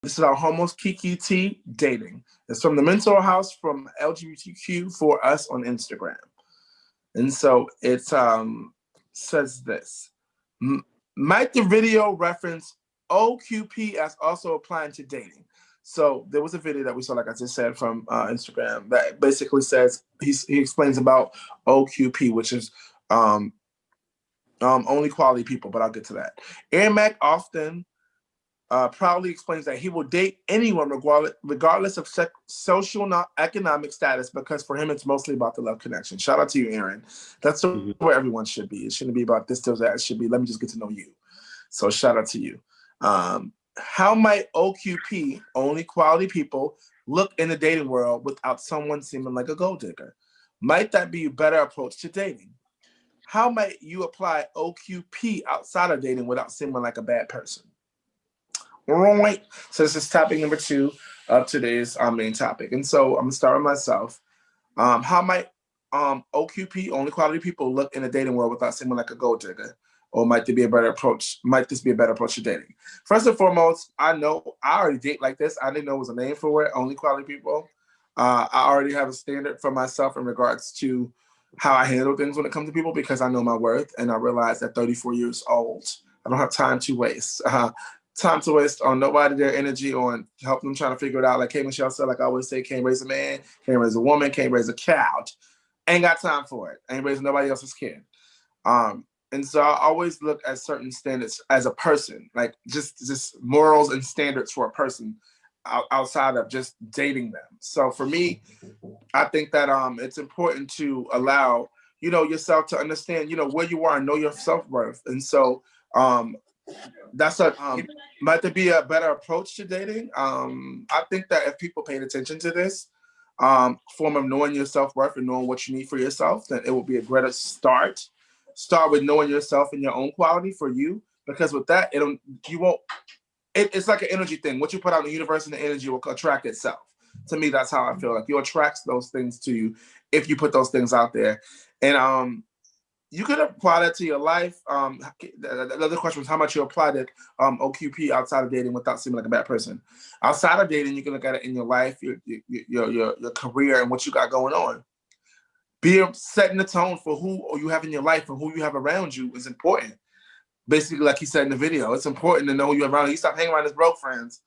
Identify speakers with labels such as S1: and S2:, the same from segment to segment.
S1: This is our Homos KQT dating. It's from the Mental House from LGBTQ for us on Instagram. And so it says this. Might the video reference O.Q.P as also applying to dating? So there was a video that we saw, like I just said, from Instagram that basically says he explains about O.Q.P, which is only quality people, but I'll get to that. Aaron Mack often proudly explains that he will date anyone regardless of social economic status, because for him it's mostly about the love connection. Shout out to you, Aaron. That's where everyone should be. It shouldn't be about this, that. It should be, let me just get to know you. So shout out to you. How might O.Q.P, only quality people, look in the dating world without someone seeming like a gold digger? Might that be a better approach to dating? How might you apply O.Q.P outside of dating without seeming like a bad person? Right. So this is topic number 2 of today's main topic. And so I'm going to start with myself. How might O.Q.P, only quality people, look in the dating world without seeming like a gold digger? Or might there be a better approach? Might this be a better approach to dating? First and foremost, I know I already date like this. I didn't know it was a name for it, only quality people. I already have a standard for myself in regards to how I handle things when it comes to people, because I know my worth, and I realize at 34 years old, I don't have time to waste. Time to waste on nobody, their energy on helping them trying to figure it out. Like K. Michelle said, like I always say, can't raise a man, can't raise a woman, can't raise a child. Ain't got time for it. Ain't raising nobody else's kid. And so I always look at certain standards as a person, like just morals and standards for a person outside of just dating them. So for me, I think that it's important to allow, yourself to understand, where you are and know your self-worth. And so that's might there be a better approach to dating? I think that if people paid attention to this form of knowing your self-worth and knowing what you need for yourself, then it will be a greater start. Start with knowing yourself and your own quality for you, because with that, it's like an energy thing. What you put out in the universe and the energy will attract itself. To me, that's how I feel. Like you attract those things to you if you put those things out there. And you could apply that to your life. The other question was how much you apply that O.Q.P outside of dating without seeming like a bad person. Outside of dating, you can look at it in your life, your career, and what you got going on. Setting the tone for who you have in your life and who you have around you is important. Basically, like he said in the video, it's important to know who you're around. He stopped hanging around his broke friends.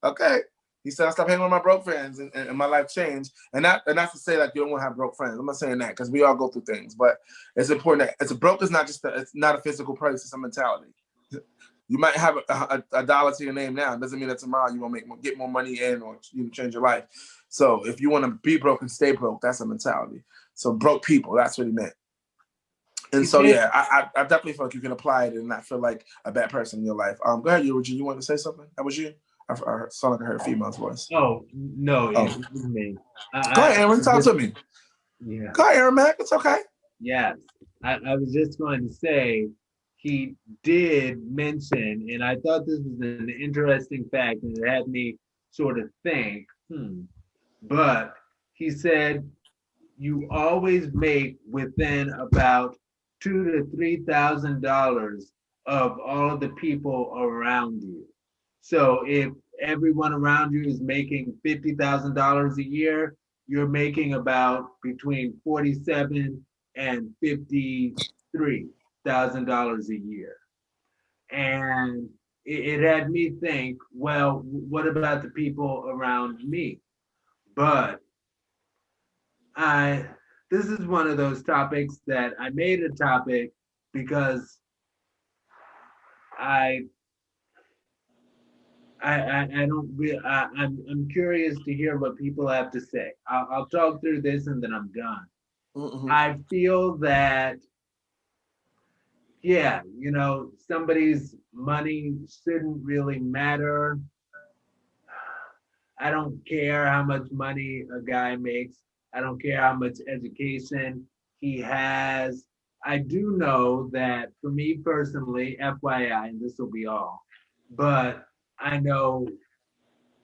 S1: Okay. He said, I stopped hanging with my broke friends and my life changed. And that's to say like you don't want to have broke friends. I'm not saying that, because we all go through things, but it's important that it's broke is not just it's not a physical place, it's a mentality. You might have a dollar to your name now. It doesn't mean that tomorrow you won't get more money in or you change your life. So if you want to be broke and stay broke, that's a mentality. So broke people, that's what he meant. And so, yeah, I definitely feel like you can apply it and not feel like a bad person in your life. Go ahead, Yuri G. You want to say something? That was you? I sound like I heard a female's voice.
S2: Oh, no, it was me.
S1: Go ahead, Aaron. Talk to me.
S2: Yeah.
S1: Go ahead, Aaron, Mac. It's okay.
S2: Yes. I was just going to say, he did mention, and I thought this was an interesting fact, and it had me sort of think, but he said, you always make within about $2,000 to $3,000 of all of the people around you. So if everyone around you is making $50,000 a year, you're making about between $47,000 and $53,000 a year. And it had me think, well, what about the people around me? But this is one of those topics that I made a topic because I'm curious to hear what people have to say. I'll talk through this and then I'm done.
S1: Mm-hmm.
S2: I feel that, yeah, somebody's money shouldn't really matter. I don't care how much money a guy makes. I don't care how much education he has. I do know that for me personally, FYI, and this will be all, but I know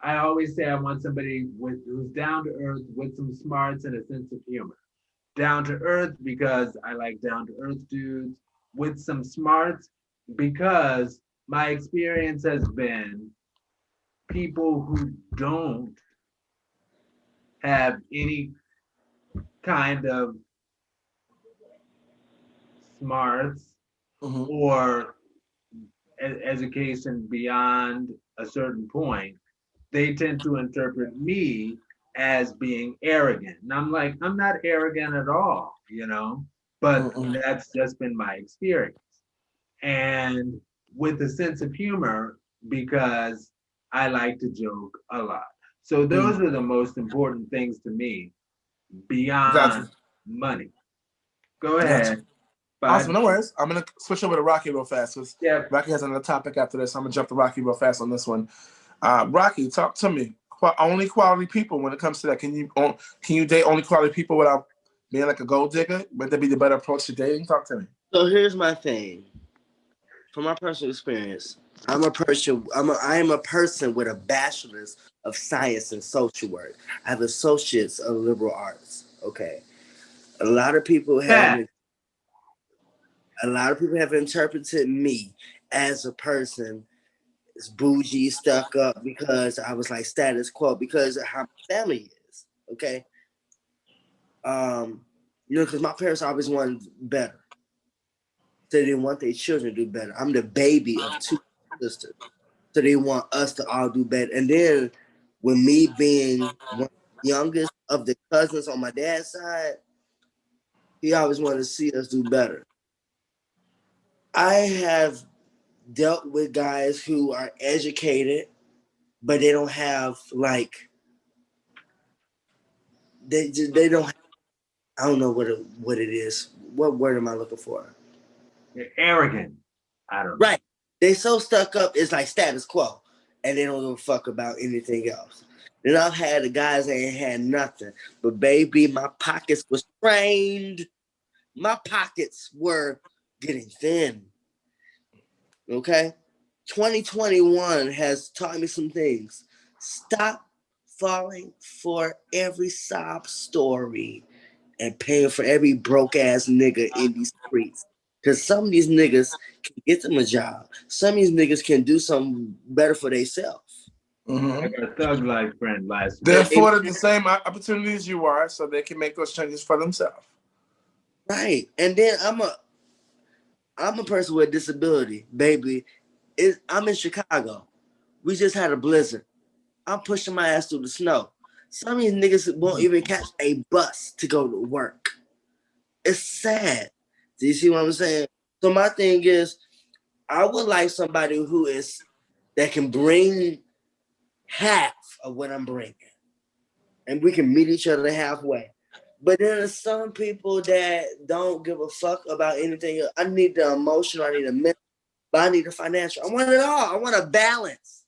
S2: I always say I want somebody who's down to earth with some smarts and a sense of humor. Down to earth because I like down to earth dudes, with some smarts because my experience has been people who don't have any kind of smarts
S1: Mm-hmm.
S2: or education beyond a certain point, they tend to interpret me as being arrogant. And I'm like, I'm not arrogant at all, you know, but
S1: Mm-mm.
S2: that's just been my experience. And with a sense of humor, because I like to joke a lot. So those
S1: Mm.
S2: are the most important things to me
S1: Gotcha.
S2: beyond money. Go
S1: Gotcha.
S2: ahead.
S1: Awesome.
S2: But
S1: No worries. I'm gonna switch over to Rocky real fast because
S2: yeah,
S1: Rocky has another topic after this. I'm gonna jump to Rocky real fast on this one. Rocky, talk to me. Only quality people when it comes to that. Can you date only quality people without being like a gold digger? Would that be the better approach to dating? Talk to me.
S3: So here's my thing. From my personal experience, I am a person with a bachelor's of science and social work. I have associates of liberal arts. Okay. A lot of people have
S2: that
S3: a lot of people have interpreted me as a person is bougie, stuck up because I was like status quo because of how my family is. Okay. Because my parents always wanted better. So they didn't want their children to do better. I'm the baby of two sisters. So they want us to all do better. And then with me being one of the youngest of the cousins on my dad's side, he always wanted to see us do better. I have dealt with guys who are educated, but they don't have like they don't. I don't know what it is. What word am I looking for?
S2: you're arrogant. I don't know.
S3: Right. They so stuck up. It's like status quo, and they don't give a fuck about anything else. Then I've had the guys that ain't had nothing, but baby, my pockets was strained. My pockets were getting thin. Okay, 2021 has taught me some things. Stop falling for every sob story and paying for every broke ass nigga in these streets. Cause some of these niggas can get them a job. Some of these niggas can do something better for themselves.
S2: Like
S1: Mm-hmm.
S2: a thug life friend last
S1: They're
S2: week.
S1: afforded the same opportunities you are, so they can make those changes for themselves.
S3: Right. And then I'm a person with a disability, baby. I'm in Chicago. We just had a blizzard. I'm pushing my ass through the snow. Some of these niggas won't even catch a bus to go to work. It's sad. Do you see what I'm saying? So my thing is, I would like somebody who is that can bring half of what I'm bringing, and we can meet each other halfway. But then there's some people that don't give a fuck about anything. I need the emotional, I need the mental, but I need the financial. I want it all. I want a balance.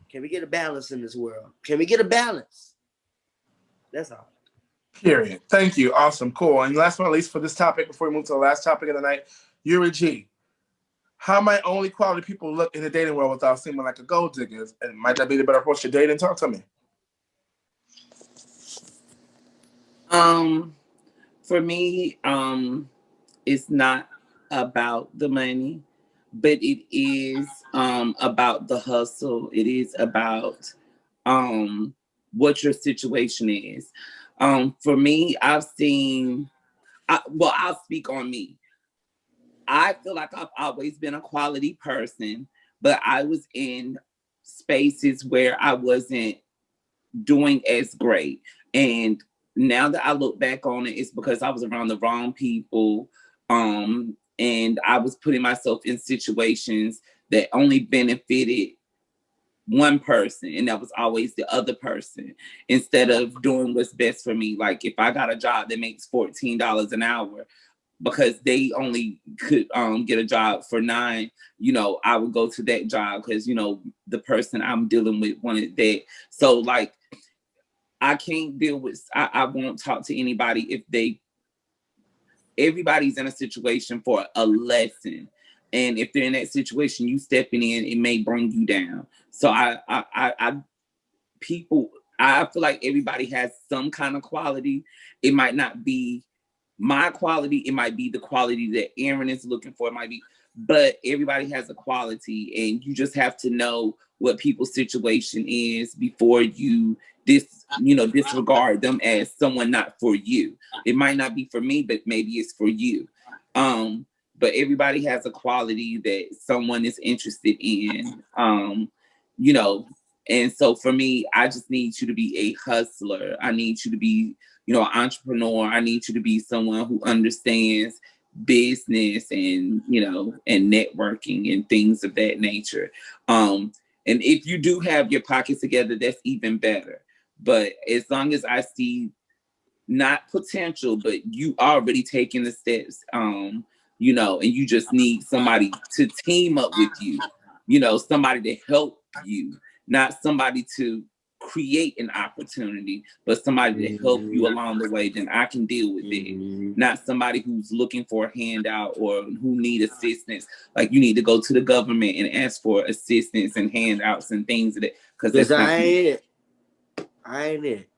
S3: Can we get a balance in this world? Can we get a balance? That's all.
S1: Period. Thank you. Awesome. Cool. And last but not least for this topic, before we move to the last topic of the night, Yuri G. How might only quality people look in the dating world without seeming like a gold digger? And might that be the better approach to dating? Talk to me.
S4: Um, for me, it's not about the money, but it is about the hustle. It is about what your situation is. For me, I'll speak on me. I feel like I've always been a quality person, but I was in spaces where I wasn't doing as great. And now that I look back on it, it's because I was around the wrong people. And I was putting myself in situations that only benefited one person, and that was always the other person, instead of doing what's best for me. Like if I got a job that makes $14 an hour, because they only could get a job for 9, I would go to that job because the person I'm dealing with wanted that. So like I can't deal with, I won't talk to anybody if everybody's in a situation for a lesson. And if they're in that situation, you stepping in, it may bring you down. So people, I feel like everybody has some kind of quality. It might not be my quality, it might be the quality that Aaron is looking for, it might be, but everybody has a quality, and you just have to know what people's situation is before you disregard them as someone not for you. It might not be for me, but maybe it's for you. But everybody has a quality that someone is interested in, and so for me, I just need you to be a hustler. I need you to be, an entrepreneur. I need you to be someone who understands business and, and networking and things of that nature. And if you do have your pockets together, that's even better. But as long as I see not potential, but you already taking the steps, and you just need somebody to team up with you, somebody to help you, not somebody to create an opportunity, but somebody to help you along the way, then I can deal with it. Not somebody who's looking for a handout or who need assistance. Like you need to go to the government and ask for assistance and handouts and things of that. Because
S3: I ain't it.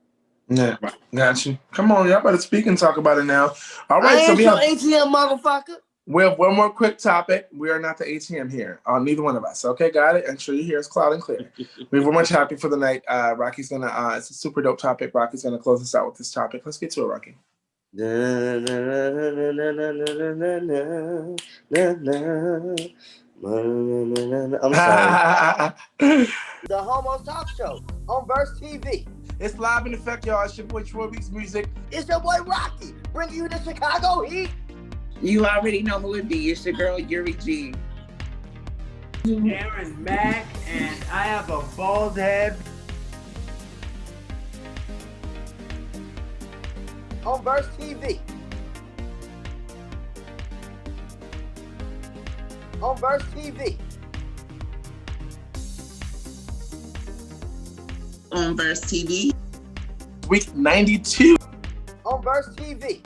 S1: Yeah, got you. Come on, y'all better speak and talk about it now. All right, so we have
S3: ATM motherfucker.
S1: We have one more quick topic. We are not the ATM here. Neither one of us. Okay, got it? And sure you hear us loud and clear. We have one more topic for the night. Rocky's gonna it's a super dope topic. Rocky's gonna close us out with this topic. Let's get to it, Rocky.
S3: I'm sorry. The Homo Talk Show on Verse TV.
S1: It's live in effect, y'all. It's your boy Troy Weeks Music.
S3: It's your boy Rocky, bringing you the Chicago Heat.
S4: You already know who it be. It's your girl, Yuri G.
S2: Aaron Mack, and I have a bald head.
S3: On Verse TV. On Verse TV.
S4: On Verse TV.
S1: Week 92.
S3: On Verse TV.